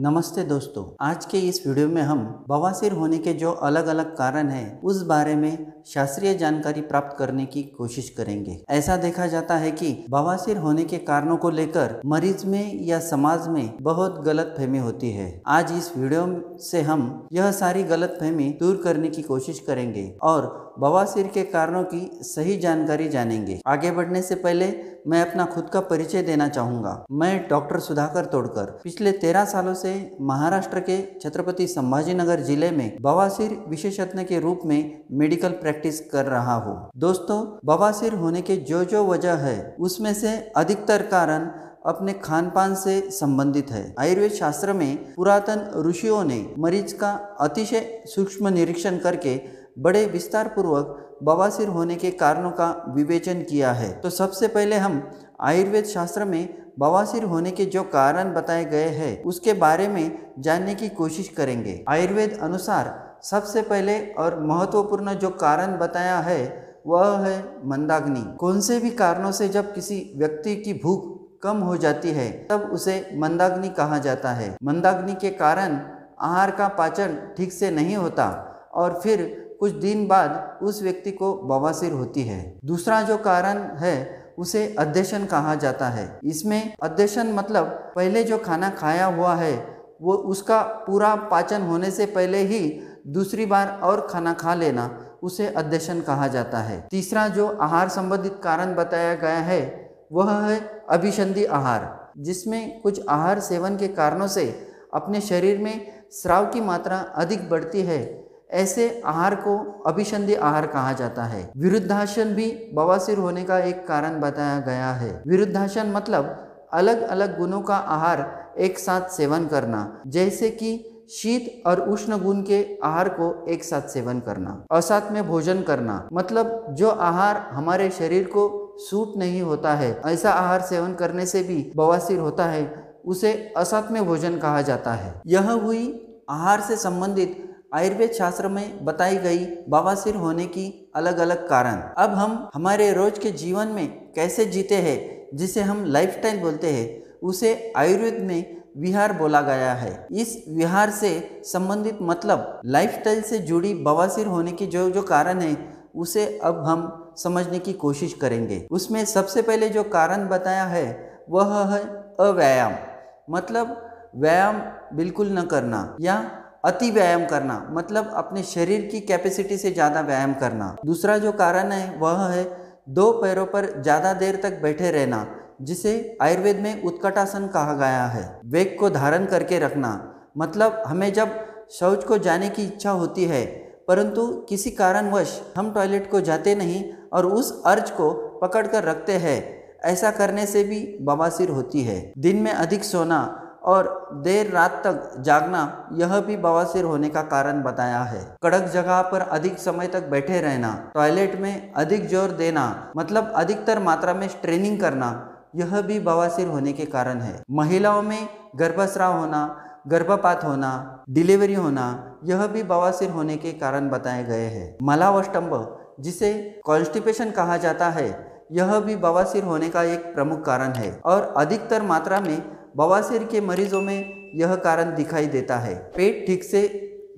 नमस्ते दोस्तों, आज के इस वीडियो में हम बवासीर होने के जो अलग अलग कारण हैं उस बारे में शास्त्रीय जानकारी प्राप्त करने की कोशिश करेंगे। ऐसा देखा जाता है कि बवासीर होने के कारणों को लेकर मरीज में या समाज में बहुत गलतफहमी होती है। आज इस वीडियो से हम यह सारी गलतफहमी दूर करने की कोशिश करेंगे और बवासीर के कारणों की सही जानकारी जानेंगे। आगे बढ़ने से पहले मैं अपना खुद का परिचय देना चाहूँगा। मैं डॉक्टर सुधाकर तोड़कर पिछले 13 सालों से महाराष्ट्र के छत्रपति संभाजीनगर जिले में बवासीर विशेषज्ञ के रूप में मेडिकल प्रैक्टिस कर रहा हूँ। दोस्तों, बवासीर होने के जो वजह है उसमें से अधिकतर कारण अपने खान पान से संबंधित है। आयुर्वेद शास्त्र में पुरातन ऋषियों ने मरीज का अतिशय सूक्ष्म निरीक्षण करके बड़े विस्तार पूर्वक बवासीर होने के कारणों का विवेचन किया है। तो सबसे पहले हम आयुर्वेद शास्त्र में बवासीर होने के जो कारण बताए गए हैं उसके बारे में जानने की कोशिश करेंगे। आयुर्वेद अनुसार सबसे पहले और महत्वपूर्ण जो कारण बताया है वह है मंदाग्नि। कौन से भी कारणों से जब किसी व्यक्ति की भूख कम हो जाती है तब उसे मंदाग्नि कहा जाता है। मंदाग्नि के कारण आहार का पाचन ठीक से नहीं होता और फिर कुछ दिन बाद उस व्यक्ति को बवासीर होती है। दूसरा जो कारण है उसे अध्यशन कहा जाता है। इसमें अध्यशन मतलब पहले जो खाना खाया हुआ है वो उसका पूरा पाचन होने से पहले ही दूसरी बार और खाना खा लेना, उसे अध्यशन कहा जाता है। तीसरा जो आहार संबंधित कारण बताया गया है वह है अभिसंधि आहार, जिसमें कुछ आहार सेवन के कारणों से अपने शरीर में स्राव की मात्रा अधिक बढ़ती है। ऐसे आहार को अभिसंधि आहार कहा जाता है। विरुद्धासन भी बवासीर होने का एक कारण बताया गया है। विरुद्धासन मतलब अलग अलग गुणों का आहार एक साथ सेवन करना, जैसे कि शीत और उष्ण गुण के आहार को एक साथ सेवन करना। असाथ में भोजन करना मतलब जो आहार हमारे शरीर को सूट नहीं होता है, ऐसा आहार सेवन करने से भी बवासीर होता है, उसे असाथ में भोजन कहा जाता है। यह हुई आहार से संबंधित आयुर्वेद शास्त्र में बताई गई बवासीर होने की अलग अलग कारण। अब हम हमारे रोज के जीवन में कैसे जीते हैं, जिसे हम लाइफस्टाइल बोलते हैं, उसे आयुर्वेद में विहार बोला गया है। इस विहार से संबंधित मतलब लाइफस्टाइल से जुड़ी बवासीर होने की जो कारण है उसे अब हम समझने की कोशिश करेंगे। उसमें सबसे पहले जो कारण बताया है वह है अव्यायाम, मतलब व्यायाम बिल्कुल न करना या अति व्यायाम करना, मतलब अपने शरीर की कैपेसिटी से ज़्यादा व्यायाम करना। दूसरा जो कारण है वह है दो पैरों पर ज़्यादा देर तक बैठे रहना, जिसे आयुर्वेद में उत्कटासन कहा गया है। वेग को धारण करके रखना, मतलब हमें जब शौच को जाने की इच्छा होती है परंतु किसी कारणवश हम टॉयलेट को जाते नहीं और उस अर्ज को पकड़ कर रखते हैं, ऐसा करने से भी बवासीर होती है। दिन में अधिक सोना और देर रात तक जागना, यह भी बवासीर होने का कारण बताया है। कड़क जगह पर अधिक समय तक बैठे रहना, टॉयलेट में अधिक जोर देना, मतलब अधिकतर मात्रा में स्ट्रेनिंग करना, यह भी बवासीर होने के कारण है। महिलाओं में गर्भस्राव होना, गर्भपात होना, डिलीवरी होना, यह भी बवासीर होने के कारण बताए गए हैं। मलावष्टंभ, जिसे कॉन्स्टिपेशन कहा जाता है, यह भी बवासीर होने का एक प्रमुख कारण है और अधिकतर मात्रा में बवासीर के मरीजों में यह कारण दिखाई देता है। पेट ठीक से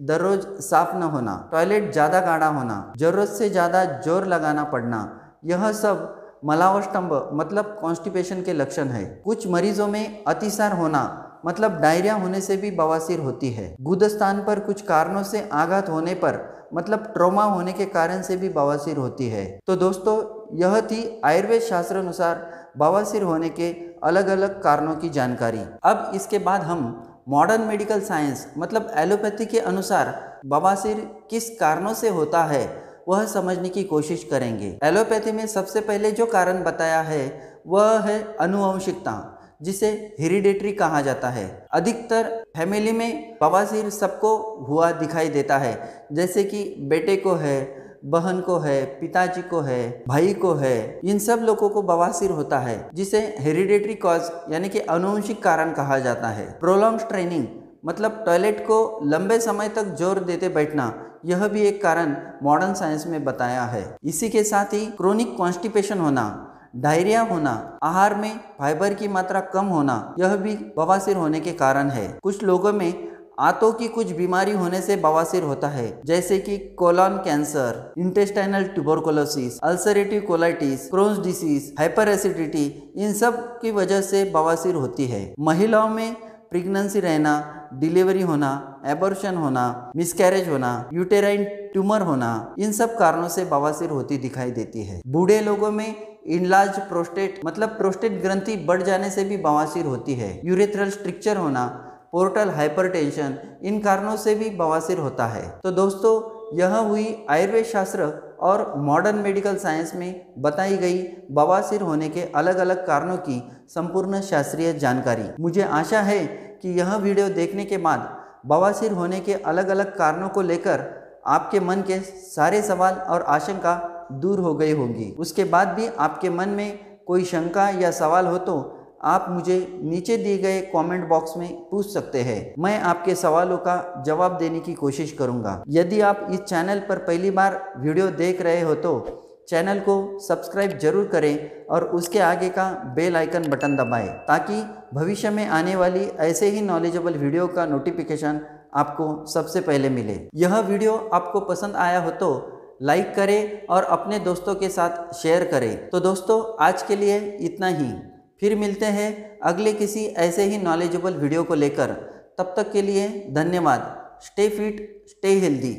दररोज साफ न होना, टॉयलेट ज़्यादा गाढ़ा होना, जरूरत से ज़्यादा जोर लगाना पड़ना, यह सब मलावष्टंभ मतलब कॉन्स्टिपेशन के लक्षण है। कुछ मरीजों में अतिसार होना, मतलब डायरिया होने से भी बवासीर होती है। गुदस्थान पर कुछ कारणों से आघात होने पर, मतलब ट्रॉमा होने के कारण से भी बवासीर होती है। तो दोस्तों, यह थी आयुर्वेद शास्त्र अनुसार बवासीर होने के अलग अलग कारणों की जानकारी। अब इसके बाद हम मॉडर्न मेडिकल साइंस मतलब एलोपैथी के अनुसार बवासीर किस कारणों से होता है वह समझने की कोशिश करेंगे। एलोपैथी में सबसे पहले जो कारण बताया है वह है अनुवंशिकता, जिसे हेरिडेटरी कहा जाता है। अधिकतर फैमिली में बवासीर सबको हुआ दिखाई देता है, जैसे कि बेटे को है, बहन को है, पिताजी को है, भाई को है, इन सब लोगों को बवासीर होता है, जिसे हेरिडेटरी कॉज यानी कि आनुवंशिक कारण कहा जाता है। प्रोलॉन्ग स्ट्रेनिंग मतलब टॉयलेट को लंबे समय तक जोर देते बैठना, यह भी एक कारण मॉडर्न साइंस में बताया है। इसी के साथ ही क्रोनिक कॉन्स्टिपेशन होना, डायरिया होना, आहार में फाइबर की मात्रा कम होना, यह भी बवासीर होने के कारण है। कुछ लोगों में आंतों की कुछ बीमारी होने से बवासीर होता है, जैसे कि colon cancer, intestinal tuberculosis, ulcerative colitis, Crohn's disease, hyper acidity, इन सब की वजह से बवासीर होती है। महिलाओं में प्रेगनेंसी रहना, डिलीवरी होना, एबॉर्शन होना, मिसकैरेज होना, यूटेराइन ट्यूमर होना, इन सब कारणों से बवासीर होती दिखाई देती है। बूढ़े लोगों में इनलार्ज प्रोस्टेट मतलब प्रोस्टेट ग्रंथि बढ़ जाने से भी बवासीर होती है। यूरेथ्रल स्ट्रिक्चर होना, पोर्टल हाइपरटेंशन, इन कारणों से भी बवासीर होता है। तो दोस्तों, यह हुई आयुर्वेद शास्त्र और मॉडर्न मेडिकल साइंस में बताई गई बवासीर होने के अलग अलग कारणों की संपूर्ण शास्त्रीय जानकारी। मुझे आशा है कि यह वीडियो देखने के बाद बवासीर होने के अलग अलग कारणों को लेकर आपके मन के सारे सवाल और आशंका दूर हो गई होगी। उसके बाद भी आपके मन में कोई शंका या सवाल हो तो आप मुझे नीचे दिए गए कमेंट बॉक्स में पूछ सकते हैं। मैं आपके सवालों का जवाब देने की कोशिश करूंगा। यदि आप इस चैनल पर पहली बार वीडियो देख रहे हो तो चैनल को सब्सक्राइब जरूर करें और उसके आगे का बेल आइकन बटन दबाएं, ताकि भविष्य में आने वाली ऐसे ही नॉलेजेबल वीडियो का नोटिफिकेशन आपको सबसे पहले मिले। यह वीडियो आपको पसंद आया हो तो लाइक करें और अपने दोस्तों के साथ शेयर करें। तो दोस्तों, आज के लिए इतना ही। फिर मिलते हैं अगले किसी ऐसे ही नॉलेजेबल वीडियो को लेकर। तब तक के लिए धन्यवाद। Stay fit, stay healthy.